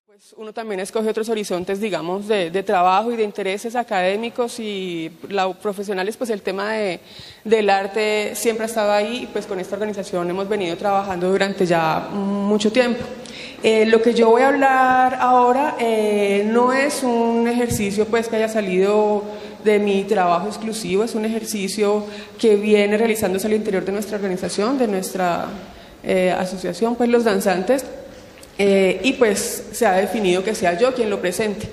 Pues uno también escoge otros horizontes, digamos, de trabajo y de intereses académicos y profesionales, pues el tema del arte siempre ha estado ahí y pues con esta organización hemos venido trabajando durante ya mucho tiempo. Lo que yo voy a hablar ahora no es un ejercicio pues que haya salido de mi trabajo exclusivo, es un ejercicio que viene realizándose al interior de nuestra organización, de nuestra asociación, pues Los Danzantes. Y pues se ha definido que sea yo quien lo presente.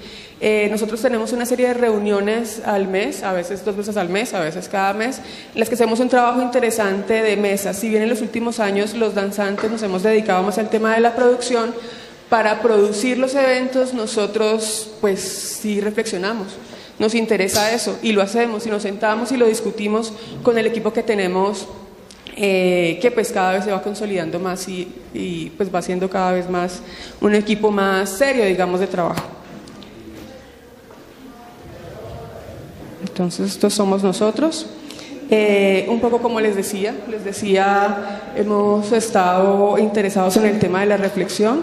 Nosotros tenemos una serie de reuniones al mes, a veces 2 veces al mes, a veces cada mes, en las que hacemos un trabajo interesante de mesa. Si bien en los últimos años los danzantes nos hemos dedicado más al tema de la producción, para producir los eventos nosotros pues sí reflexionamos, nos interesa eso y lo hacemos y nos sentamos y lo discutimos con el equipo que tenemos. Que pues cada vez se va consolidando más y pues va siendo cada vez más un equipo más serio, digamos, de trabajo. Entonces estos somos nosotros. Un poco como les decía, hemos estado interesados en el tema de la reflexión.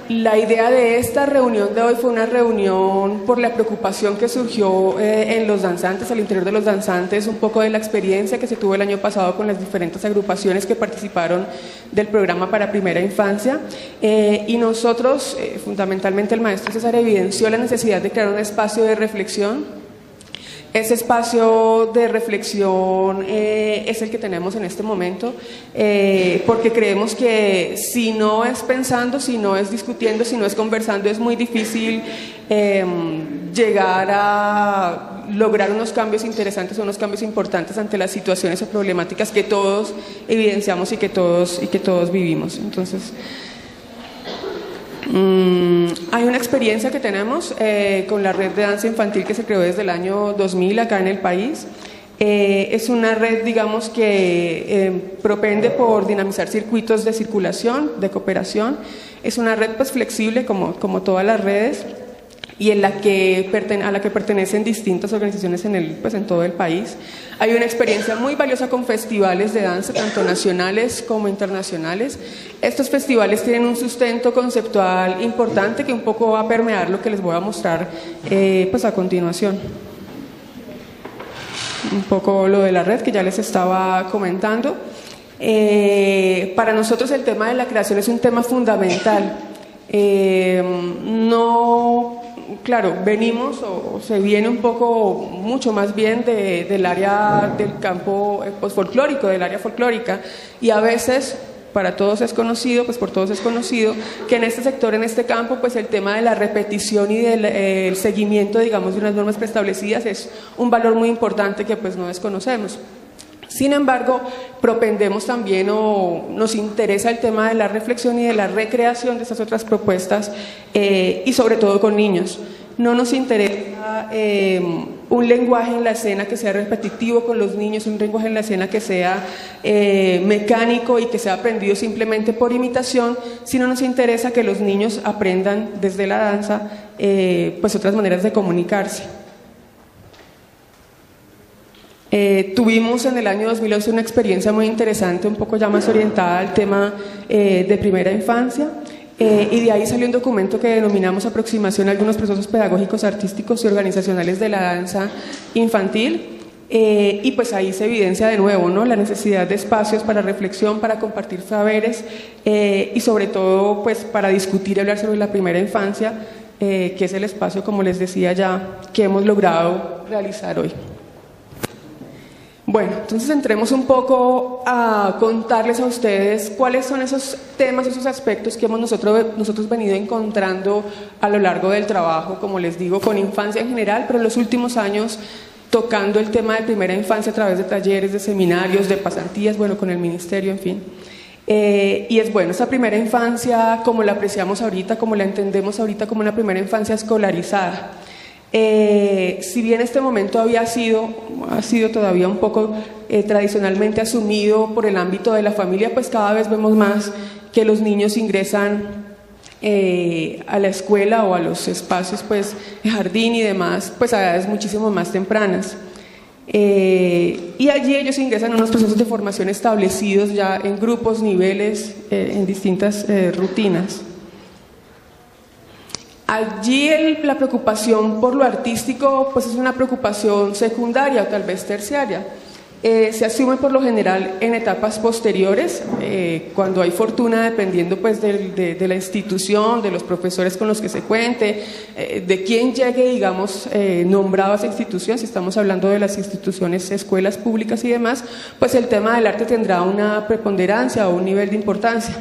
La idea de esta reunión de hoy fue una reunión por la preocupación que surgió en los danzantes, al interior de los danzantes, un poco de la experiencia que se tuvo el año pasado con las diferentes agrupaciones que participaron del programa para primera infancia. Y nosotros, fundamentalmente el maestro César, evidenció la necesidad de crear un espacio de reflexión. Ese espacio de reflexión es el que tenemos en este momento, porque creemos que si no es pensando, si no es discutiendo, si no es conversando, es muy difícil llegar a lograr unos cambios interesantes o unos cambios importantes ante las situaciones o problemáticas que todos evidenciamos y que todos vivimos. Entonces, hay una experiencia que tenemos con la red de danza infantil que se creó desde el año 2000 acá en el país. Es una red, digamos, que propende por dinamizar circuitos de circulación, de cooperación. Es una red pues flexible como todas las redes y a la que pertenecen distintas organizaciones en todo el país. Hay una experiencia muy valiosa con festivales de danza, tanto nacionales como internacionales. Estos festivales tienen un sustento conceptual importante que un poco va a permear lo que les voy a mostrar pues a continuación. Un poco lo de la red que ya les estaba comentando. Para nosotros el tema de la creación es un tema fundamental. Claro, venimos o se viene un poco, mucho más bien del área del campo postfolclórico, del área folclórica, y a veces para todos es conocido, pues por todos es conocido que en este sector, en este campo, pues el tema de la repetición y del seguimiento, digamos, de unas normas preestablecidas es un valor muy importante que pues no desconocemos. Sin embargo, propendemos también o nos interesa el tema de la reflexión y de la recreación de estas otras propuestas y sobre todo con niños. No nos interesa un lenguaje en la escena que sea repetitivo con los niños, un lenguaje en la escena que sea mecánico y que sea aprendido simplemente por imitación, sino nos interesa que los niños aprendan desde la danza pues otras maneras de comunicarse. Tuvimos en el año 2011 una experiencia muy interesante, un poco ya más orientada al tema de primera infancia, y de ahí salió un documento que denominamos Aproximación a algunos procesos pedagógicos, artísticos y organizacionales de la danza infantil, y pues ahí se evidencia de nuevo, ¿no?, la necesidad de espacios para reflexión, para compartir saberes y sobre todo pues para discutir y hablar sobre la primera infancia, que es el espacio, como les decía ya, que hemos logrado realizar hoy. Bueno, entonces entremos un poco a contarles a ustedes cuáles son esos temas, esos aspectos que hemos nosotros venido encontrando a lo largo del trabajo, como les digo, con infancia en general, pero en los últimos años tocando el tema de primera infancia a través de talleres, de seminarios, de pasantías, bueno, con el ministerio, en fin. Y es bueno, esa primera infancia, como la apreciamos ahorita, como la entendemos ahorita, como una primera infancia escolarizada. Si bien este momento ha sido todavía un poco tradicionalmente asumido por el ámbito de la familia, pues cada vez vemos más que los niños ingresan a la escuela o a los espacios pues de jardín y demás pues a edades muchísimo más tempranas. Y allí ellos ingresan a unos procesos de formación establecidos ya en grupos, niveles, en distintas rutinas. Allí la preocupación por lo artístico pues es una preocupación secundaria o tal vez terciaria. Se asume por lo general en etapas posteriores, cuando hay fortuna, dependiendo pues de la institución, de los profesores con los que se cuente, de quién llegue, digamos, nombrado a esa institución. Si estamos hablando de las instituciones, escuelas públicas y demás, pues el tema del arte tendrá una preponderancia o un nivel de importancia.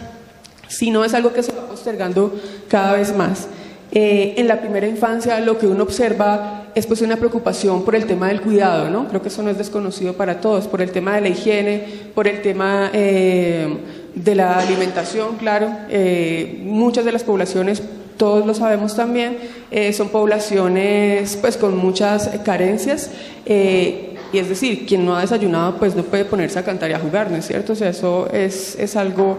Si no, es algo que se va postergando cada vez más. En la primera infancia lo que uno observa es pues una preocupación por el tema del cuidado, ¿no? Creo que eso no es desconocido para todos, por el tema de la higiene, por el tema de la alimentación, claro. Muchas de las poblaciones, todos lo sabemos también, son poblaciones pues con muchas carencias, y es decir, quien no ha desayunado pues no puede ponerse a cantar y a jugar, ¿no es cierto? O sea, eso es algo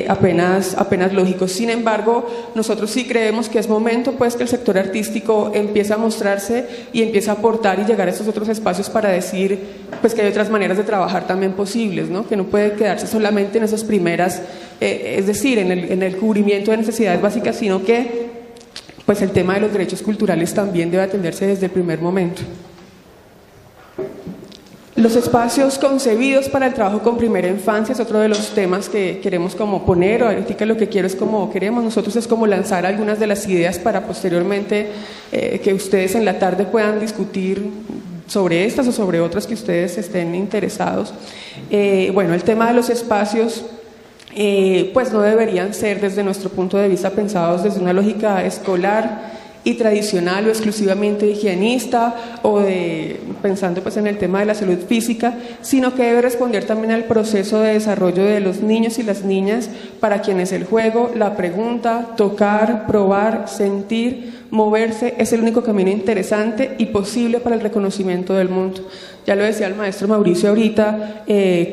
apenas lógico. Sin embargo, nosotros sí creemos que es momento pues que el sector artístico empiece a mostrarse y empiece a aportar y llegar a estos otros espacios para decir pues que hay otras maneras de trabajar también posibles, ¿no? Que no puede quedarse solamente en esas primeras, es decir, en el cubrimiento de necesidades básicas, sino que pues el tema de los derechos culturales también debe atenderse desde el primer momento. Los espacios concebidos para el trabajo con primera infancia es otro de los temas que queremos como poner, o ahorita lo que quiero es como queremos nosotros es como lanzar algunas de las ideas para posteriormente que ustedes en la tarde puedan discutir sobre estas o sobre otras que ustedes estén interesados. Bueno, el tema de los espacios pues no deberían ser desde nuestro punto de vista pensados desde una lógica escolar y tradicional o exclusivamente higienista o pensando pues en el tema de la salud física, sino que debe responder también al proceso de desarrollo de los niños y las niñas para quienes el juego, la pregunta, tocar, probar, sentir, moverse es el único camino interesante y posible para el reconocimiento del mundo. Ya lo decía el maestro Mauricio ahorita,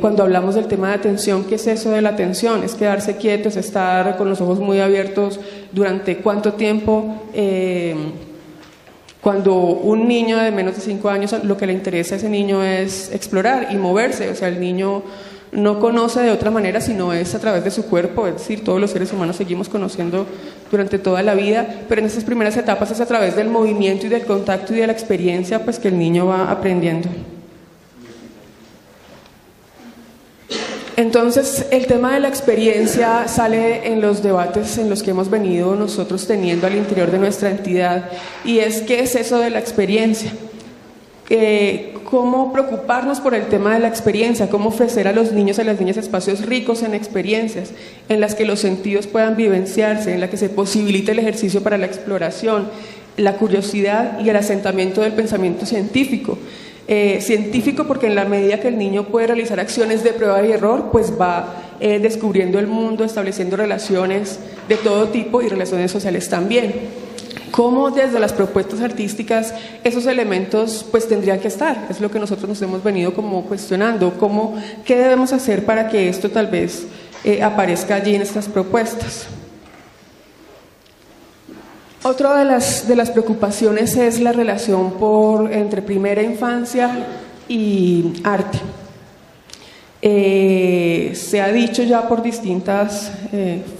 cuando hablamos del tema de atención, ¿qué es eso de la atención? Es quedarse quieto, es estar con los ojos muy abiertos durante cuánto tiempo. Cuando un niño de menos de 5 años lo que le interesa a ese niño es explorar y moverse, o sea, el niño no conoce de otra manera sino es a través de su cuerpo, es decir, todos los seres humanos seguimos conociendo durante toda la vida, pero en esas primeras etapas es a través del movimiento y del contacto y de la experiencia pues que el niño va aprendiendo. Entonces, el tema de la experiencia sale en los debates en los que hemos venido nosotros teniendo al interior de nuestra entidad, y es ¿qué es eso de la experiencia? Cómo preocuparnos por el tema de la experiencia, cómo ofrecer a los niños y a las niñas espacios ricos en experiencias, en las que los sentidos puedan vivenciarse, en la que se posibilite el ejercicio para la exploración, la curiosidad y el asentamiento del pensamiento científico. Científico porque en la medida que el niño puede realizar acciones de prueba y error, pues va descubriendo el mundo, estableciendo relaciones de todo tipo y relaciones sociales también. Cómo desde las propuestas artísticas esos elementos pues tendrían que estar, es lo que nosotros nos hemos venido como cuestionando, qué debemos hacer para que esto tal vez aparezca allí en estas propuestas. Otra de las preocupaciones es la relación entre primera infancia y arte. Se ha dicho ya por distintas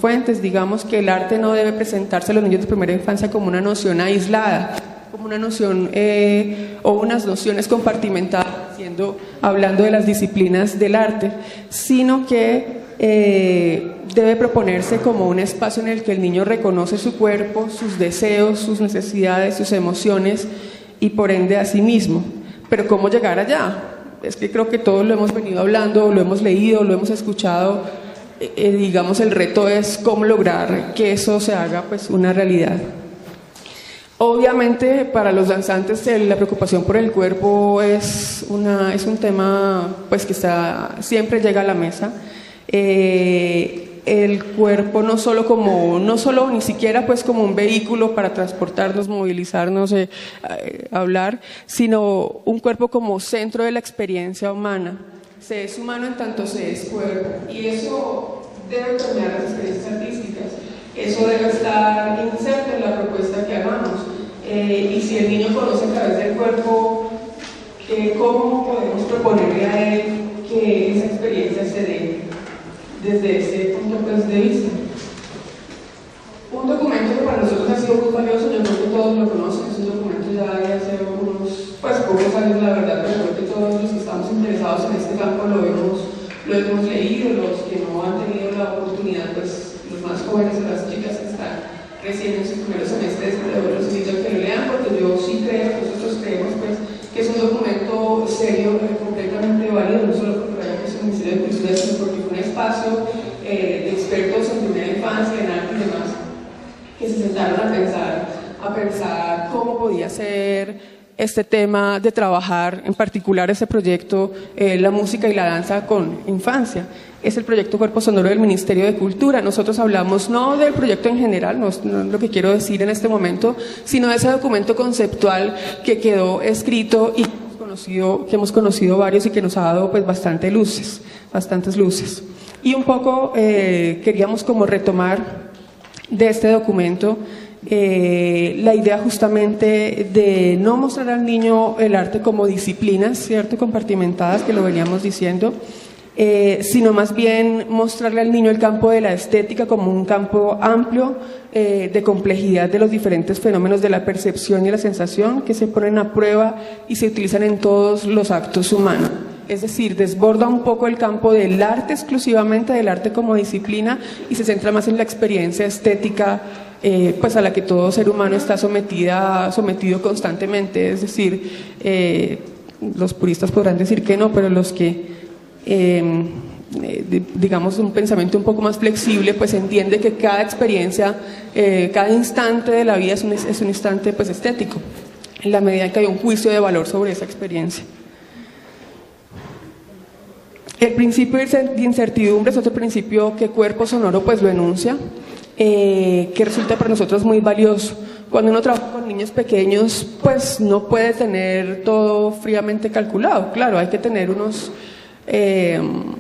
fuentes, digamos, que el arte no debe presentarse a los niños de primera infancia como una noción aislada, como una noción o unas nociones compartimentadas, hablando de las disciplinas del arte, sino que debe proponerse como un espacio en el que el niño reconoce su cuerpo, sus deseos, sus necesidades, sus emociones y por ende a sí mismo. Pero ¿cómo llegar allá? Es que creo que todos lo hemos venido hablando, lo hemos leído, lo hemos escuchado. Digamos, el reto es cómo lograr que eso se haga pues una realidad. Obviamente para los danzantes la preocupación por el cuerpo es un tema pues que siempre llega a la mesa. El cuerpo no solo ni siquiera pues como un vehículo para transportarnos, movilizarnos, hablar, sino un cuerpo como centro de la experiencia humana. Se es humano en tanto se es cuerpo, y eso debe permear las experiencias artísticas, eso debe estar inserto en la propuesta que hagamos, y si el niño conoce a través del cuerpo, ¿cómo podemos proponerle a él que esa experiencia se dé desde ese punto pues, de vista? Un documento que para nosotros ha sido muy valioso, yo pocos años, la verdad, pero creo que todos los que estamos interesados en este campo lo hemos leído, los que no han tenido la oportunidad, pues los más jóvenes o las chicas que están recién en sus primeros semestres, los invito a que lo lean, porque yo sí creo, nosotros creemos pues, que es un documento serio, completamente válido, no solo porque vaya que es el Ministerio de Cultura, sino porque fue un espacio de expertos en primera infancia, en arte y demás, que se sentaron a pensar cómo podía ser este tema de trabajar, en particular este proyecto, la música y la danza con infancia. Es el proyecto Cuerpo Sonoro del Ministerio de Cultura. Nosotros hablamos no del proyecto en general, no es lo que quiero decir en este momento, sino de ese documento conceptual que quedó escrito y que hemos conocido varios y que nos ha dado pues bastantes luces. Y un poco queríamos como retomar de este documento la idea justamente de no mostrar al niño el arte como disciplinas, ¿cierto?, compartimentadas, que lo veníamos diciendo, sino más bien mostrarle al niño el campo de la estética como un campo amplio de complejidad de los diferentes fenómenos de la percepción y la sensación que se ponen a prueba y se utilizan en todos los actos humanos. Es decir, desborda un poco el campo del arte exclusivamente, del arte como disciplina, y se centra más en la experiencia estética pues a la que todo ser humano está sometido constantemente. Es decir, los puristas podrán decir que no, pero los que digamos un pensamiento un poco más flexible, pues entiende que cada experiencia, cada instante de la vida es un instante pues estético, en la medida en que hay un juicio de valor sobre esa experiencia. El principio de incertidumbre es otro principio que Cuerpo Sonoro pues lo enuncia, que resulta para nosotros muy valioso. Cuando uno trabaja con niños pequeños, pues no puede tener todo fríamente calculado. Claro, hay que tener unos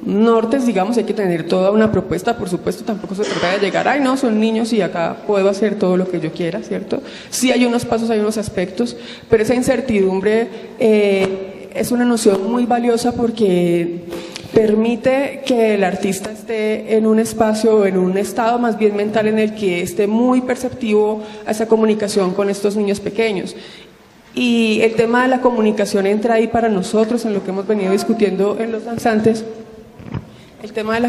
nortes, digamos, hay que tener toda una propuesta. Por supuesto, tampoco se trata de llegar, ay no, son niños y acá puedo hacer todo lo que yo quiera, ¿cierto? Sí hay unos pasos, hay unos aspectos, pero esa incertidumbre es una noción muy valiosa porque permite que el artista esté en un espacio, en un estado más bien mental en el que esté muy perceptivo a esa comunicación con estos niños pequeños. Y el tema de la comunicación entra ahí para nosotros, en lo que hemos venido discutiendo en los danzantes. El tema de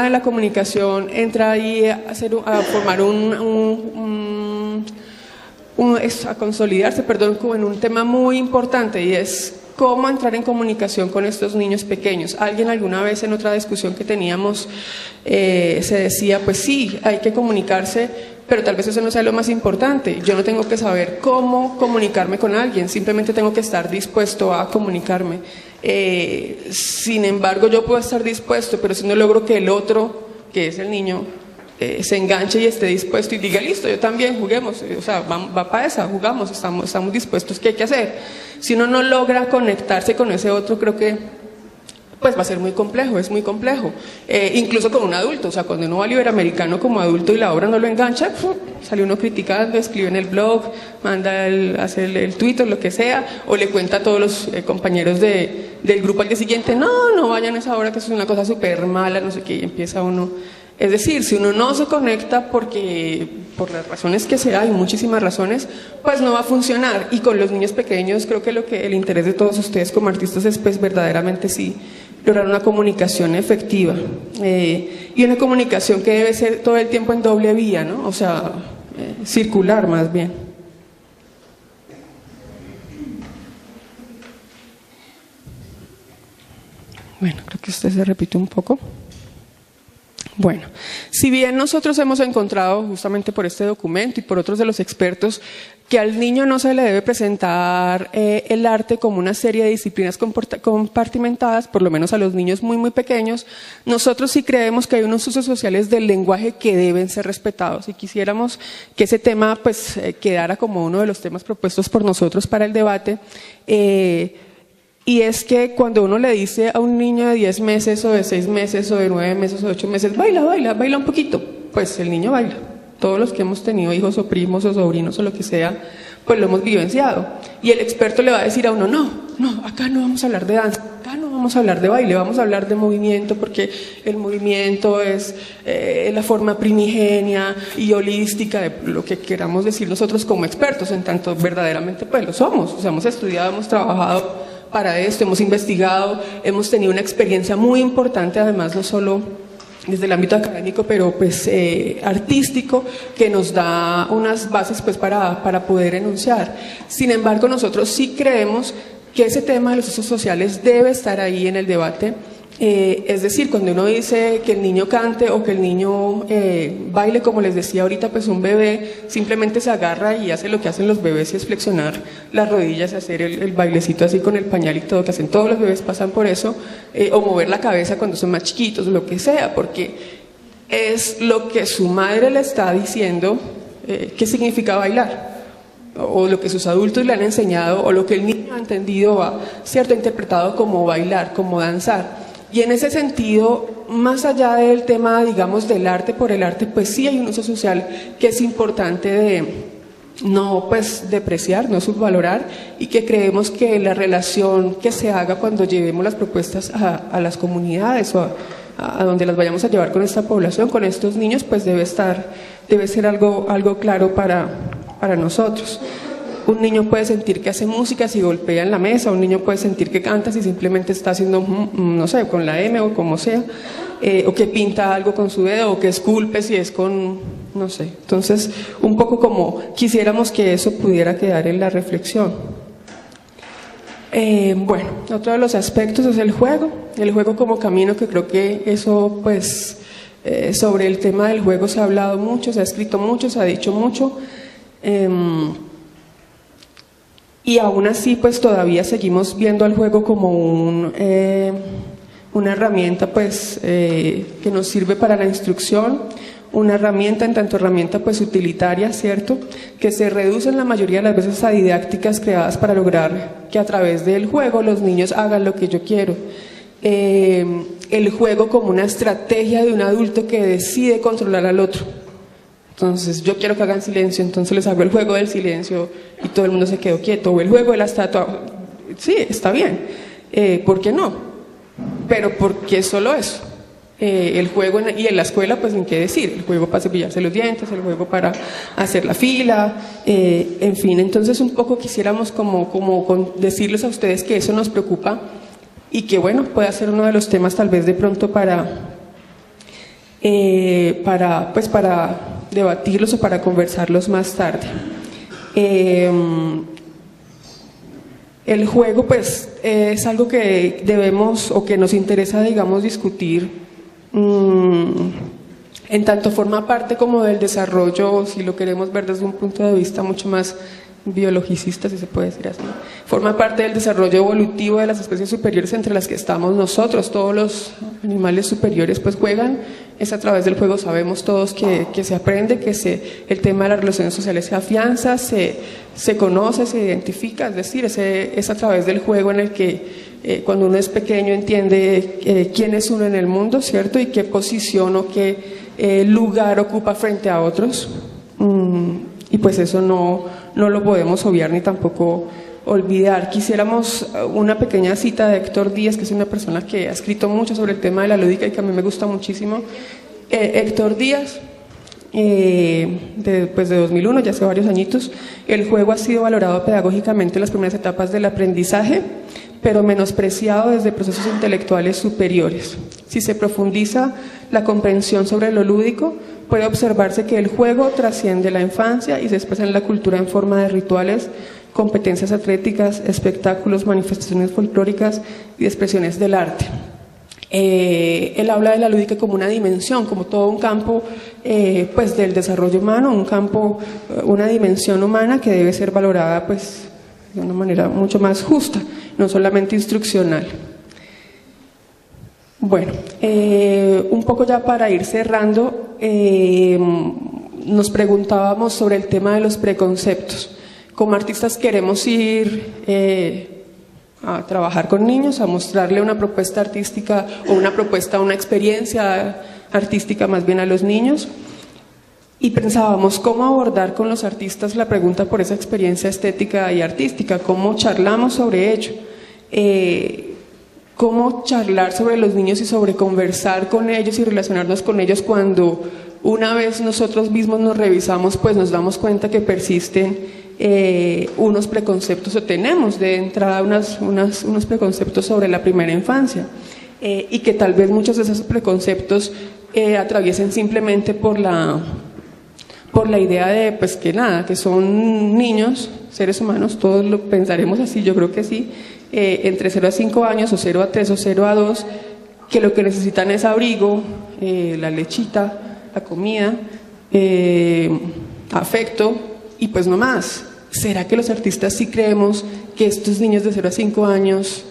la comunicación entra ahí a formar a consolidarse, como en un tema muy importante, y es cómo entrar en comunicación con estos niños pequeños. Alguien alguna vez en otra discusión que teníamos se decía, pues sí, hay que comunicarse, pero tal vez eso no sea lo más importante. Yo no tengo que saber cómo comunicarme con alguien, simplemente tengo que estar dispuesto a comunicarme. Sin embargo, yo puedo estar dispuesto, pero si no logro que el otro, que es el niño, se enganche y esté dispuesto y diga, listo, yo también, juguemos, o sea, va para esa, jugamos, estamos dispuestos, ¿qué hay que hacer? Si uno no logra conectarse con ese otro, creo que pues va a ser muy complejo, es muy complejo, incluso con un adulto. O sea, cuando uno va al Iberoamericano como adulto y la obra no lo engancha, sale uno criticando, escribe en el blog, manda hace el Twitter, lo que sea, o le cuenta a todos los compañeros del grupo al día siguiente, no vayan a esa obra que es una cosa súper mala, no sé qué, y empieza uno. Es decir, si uno no se conecta porque por las razones que sea, hay muchísimas razones, pues no va a funcionar. Y con los niños pequeños creo que el interés de todos ustedes como artistas es pues verdaderamente sí lograr una comunicación efectiva, y una comunicación que debe ser todo el tiempo en doble vía, ¿no? O sea, circular más bien. Bueno, creo que usted se repite un poco. Bueno, si bien nosotros hemos encontrado justamente por este documento y por otros de los expertos que al niño no se le debe presentar el arte como una serie de disciplinas compartimentadas, por lo menos a los niños muy muy pequeños, nosotros sí creemos que hay unos usos sociales del lenguaje que deben ser respetados, y quisiéramos que ese tema pues quedara como uno de los temas propuestos por nosotros para el debate. Y es que cuando uno le dice a un niño de 10 meses o de 6 meses o de 9 meses o de 8 meses, baila un poquito, pues el niño baila. Todos los que hemos tenido hijos o primos o sobrinos o lo que sea, pues lo hemos vivenciado. Y el experto le va a decir a uno, no, acá no vamos a hablar de danza, acá no vamos a hablar de baile, vamos a hablar de movimiento, porque el movimiento es la forma primigenia y holística de lo que queramos decir nosotros como expertos, en tanto verdaderamente pues lo somos. O sea, hemos estudiado, hemos trabajado para esto, hemos investigado, hemos tenido una experiencia muy importante, además no solo desde el ámbito académico, pero pues artístico, que nos da unas bases pues para poder enunciar. Sin embargo, nosotros sí creemos que ese tema de los usos sociales debe estar ahí en el debate. Es decir, cuando uno dice que el niño cante o que el niño baile, como les decía ahorita, pues un bebé simplemente se agarra y hace lo que hacen los bebés, y es flexionar las rodillas, hacer el bailecito así con el pañal y todo, que hacen todos los bebés, pasan por eso, o mover la cabeza cuando son más chiquitos, lo que sea, porque es lo que su madre le está diciendo qué significa bailar, o lo que sus adultos le han enseñado, o lo que el niño ha entendido, ¿cierto?, interpretado como bailar, como danzar. Y en ese sentido, más allá del tema, digamos, del arte por el arte, pues sí hay un uso social que es importante de no pues depreciar, no subvalorar, y que creemos que la relación que se haga cuando llevemos las propuestas a las comunidades o a donde las vayamos a llevar con esta población, con estos niños, pues debe ser algo claro para nosotros. Un niño puede sentir que hace música si golpea en la mesa, un niño puede sentir que canta si simplemente está haciendo, no sé, con la M o como sea, o que pinta algo con su dedo, o que esculpe si es con, no sé. Entonces, un poco como quisiéramos que eso pudiera quedar en la reflexión. Bueno, otro de los aspectos es el juego como camino, que creo que eso, pues, sobre el tema del juego se ha hablado mucho, se ha escrito mucho, se ha dicho mucho. Y aún así, pues todavía seguimos viendo al juego como una herramienta pues, que nos sirve para la instrucción, una herramienta en tanto herramienta pues utilitaria, ¿cierto?, que se reduce en la mayoría de las veces a didácticas creadas para lograr que a través del juego los niños hagan lo que yo quiero. El juego como una estrategia de un adulto que decide controlar al otro. Entonces, yo quiero que hagan silencio, entonces les hago el juego del silencio y todo el mundo se quedó quieto. O el juego de la estatua. Sí, está bien. ¿Por qué no? Pero ¿por qué solo eso? El juego, y en la escuela, pues ni qué decir. El juego para cepillarse los dientes, el juego para hacer la fila, en fin. Entonces, un poco quisiéramos como decirles a ustedes que eso nos preocupa y que, bueno, puede ser uno de los temas tal vez de pronto para debatirlos o para conversarlos más tarde. El juego pues es algo que debemos o que nos interesa, digamos, discutir en tanto forma parte como del desarrollo, si lo queremos ver desde un punto de vista mucho más biologicista, si se puede decir así, forma parte del desarrollo evolutivo de las especies superiores entre las que estamos nosotros. Todos los animales superiores pues juegan, es a través del juego, sabemos todos que se aprende, que el tema de las relaciones sociales se afianza, se conoce, se identifica, es decir, es a través del juego en el que cuando uno es pequeño entiende quién es uno en el mundo, ¿cierto?, y qué posición o qué lugar ocupa frente a otros. Y pues eso no lo podemos obviar ni tampoco olvidar. Quisiéramos una pequeña cita de Héctor Díaz, que es una persona que ha escrito mucho sobre el tema de la lúdica y que a mí me gusta muchísimo. Héctor Díaz, de 2001, ya hace varios añitos, el juego ha sido valorado pedagógicamente en las primeras etapas del aprendizaje, pero menospreciado desde procesos intelectuales superiores. Si se profundiza la comprensión sobre lo lúdico, puede observarse que el juego trasciende la infancia y se expresa en la cultura en forma de rituales, competencias atléticas, espectáculos, manifestaciones folclóricas y expresiones del arte. Él habla de la lúdica como una dimensión, como todo un campo pues del desarrollo humano, un campo, una dimensión humana que debe ser valorada pues de una manera mucho más justa, no solamente instruccional. Bueno, un poco ya para ir cerrando, nos preguntábamos sobre el tema de los preconceptos. Como artistas queremos ir a trabajar con niños, a mostrarle una propuesta artística o una experiencia artística más bien a los niños, y pensábamos cómo abordar con los artistas la pregunta por esa experiencia estética y artística, cómo charlamos sobre ello. cómo charlar sobre los niños y sobre conversar con ellos y relacionarnos con ellos cuando una vez nosotros mismos nos revisamos, pues nos damos cuenta que persisten unos preconceptos, o tenemos de entrada unos preconceptos sobre la primera infancia, y que tal vez muchos de esos preconceptos atraviesen simplemente por la idea de pues que nada, que son niños, seres humanos, todos lo pensaremos así, yo creo que sí, entre 0 a 5 años o 0 a 3 o 0 a 2, que lo que necesitan es abrigo, la lechita, la comida, afecto y pues no más. ¿Será que los artistas sí creemos que estos niños de 0 a 5 años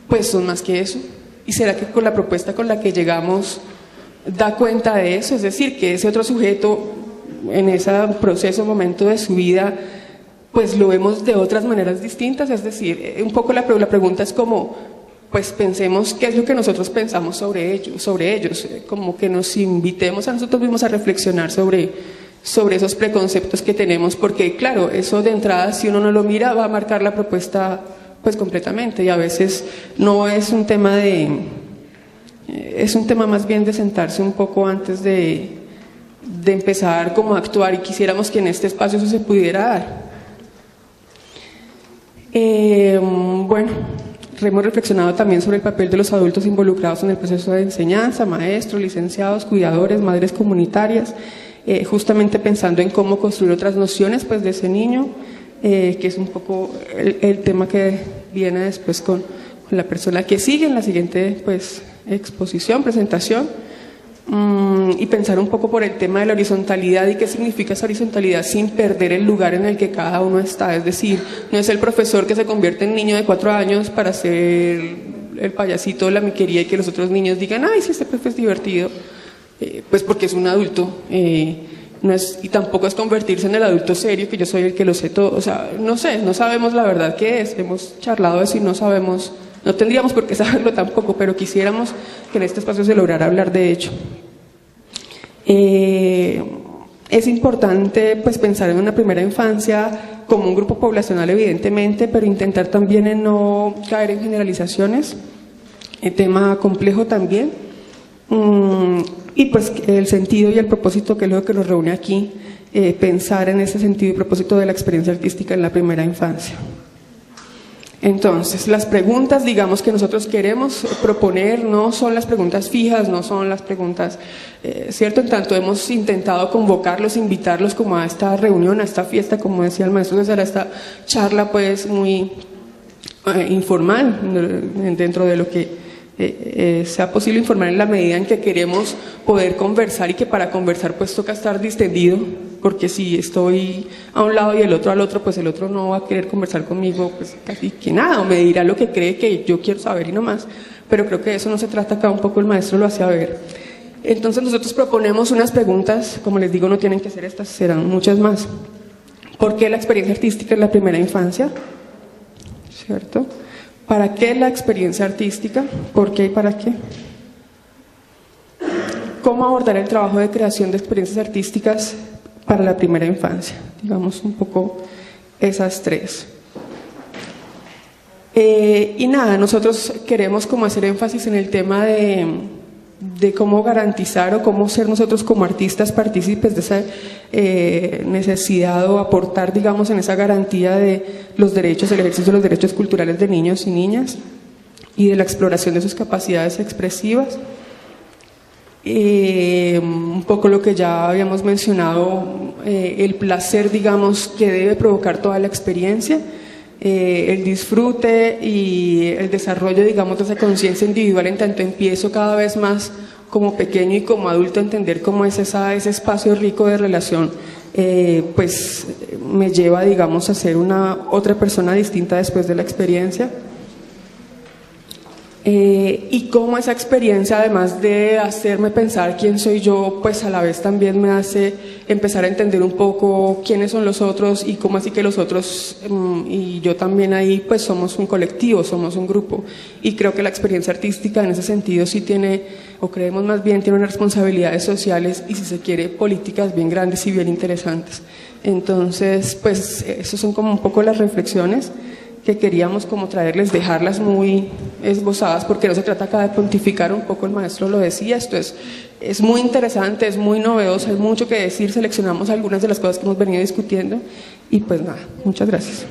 pues son más que eso? ¿Y será que con la propuesta con la que llegamos da cuenta de eso? Es decir, que ese otro sujeto en ese proceso, momento de su vida, pues lo vemos de otras maneras distintas. Es decir, un poco la pregunta es como, pues pensemos qué es lo que nosotros pensamos sobre ellos, como que nos invitemos a nosotros mismos a reflexionar sobre esos preconceptos que tenemos, porque claro, eso de entrada, si uno no lo mira, va a marcar la propuesta pues completamente, y a veces no es un tema es un tema más bien de sentarse un poco antes de empezar como a actuar, y quisiéramos que en este espacio eso se pudiera dar. Bueno, hemos reflexionado también sobre el papel de los adultos involucrados en el proceso de enseñanza, maestros, licenciados, cuidadores, madres comunitarias, justamente pensando en cómo construir otras nociones pues de ese niño, que es un poco el tema que viene después con la persona que sigue en la siguiente pues exposición, presentación. Y pensar un poco por el tema de la horizontalidad y qué significa esa horizontalidad sin perder el lugar en el que cada uno está. Es decir, no es el profesor que se convierte en niño de 4 años para ser el payasito, la miquería, y que los otros niños digan, ay, sí, este profe es divertido, pues porque es un adulto. No es, y tampoco es convertirse en el adulto serio, que yo soy el que lo sé todo. O sea, no sé, no sabemos la verdad qué es. Hemos charlado de eso y no sabemos. No tendríamos por qué saberlo tampoco, pero quisiéramos que en este espacio se lograra hablar de ello. Es importante pues pensar en una primera infancia como un grupo poblacional, evidentemente, pero intentar también en no caer en generalizaciones. Tema complejo también. Y pues el sentido y el propósito, que es lo que nos reúne aquí, pensar en ese sentido y propósito de la experiencia artística en la primera infancia. Entonces, las preguntas, digamos, que nosotros queremos proponer no son las preguntas fijas, no son las preguntas, ¿cierto? En tanto hemos intentado convocarlos, invitarlos como a esta reunión, a esta fiesta, como decía el maestro César, a esta charla pues muy informal, dentro de lo que sea posible, informar en la medida en que queremos poder conversar, y que para conversar pues toca estar distendido, porque si estoy a un lado y el otro al otro, pues el otro no va a querer conversar conmigo pues casi que nada, o me dirá lo que cree que yo quiero saber y no más. Pero creo que de eso no se trata acá, un poco el maestro lo hacía ver. Entonces nosotros proponemos unas preguntas, como les digo, no tienen que ser estas, serán muchas más. ¿Por qué la experiencia artística en la primera infancia? ¿Cierto? ¿Para qué la experiencia artística? ¿Por qué y para qué? ¿Cómo abordar el trabajo de creación de experiencias artísticas para la primera infancia? Digamos un poco esas tres. Y nada, nosotros queremos como hacer énfasis en el tema de cómo garantizar o cómo ser nosotros como artistas partícipes de esa necesidad, o aportar, digamos, en esa garantía de los derechos, el ejercicio de los derechos culturales de niños y niñas y de la exploración de sus capacidades expresivas. Un poco lo que ya habíamos mencionado, el placer, digamos, que debe provocar toda la experiencia, el disfrute y el desarrollo, digamos, de esa conciencia individual, en tanto empiezo cada vez más como pequeño y como adulto a entender cómo es ese espacio rico de relación, pues me lleva, digamos, a ser otra persona distinta después de la experiencia. Y cómo esa experiencia, además de hacerme pensar quién soy yo, pues a la vez también me hace empezar a entender un poco quiénes son los otros, y cómo así que los otros y yo también ahí pues somos un colectivo, somos un grupo. Y creo que la experiencia artística en ese sentido sí tiene, o creemos más bien, tiene unas responsabilidades sociales y, si se quiere, políticas bien grandes y bien interesantes. Entonces, pues esas son como un poco las reflexiones que queríamos como traerles, dejarlas muy esbozadas, porque no se trata acá de pontificar un poco, el maestro lo decía, esto es muy interesante, es muy novedoso, hay mucho que decir, seleccionamos algunas de las cosas que hemos venido discutiendo y pues nada, muchas gracias.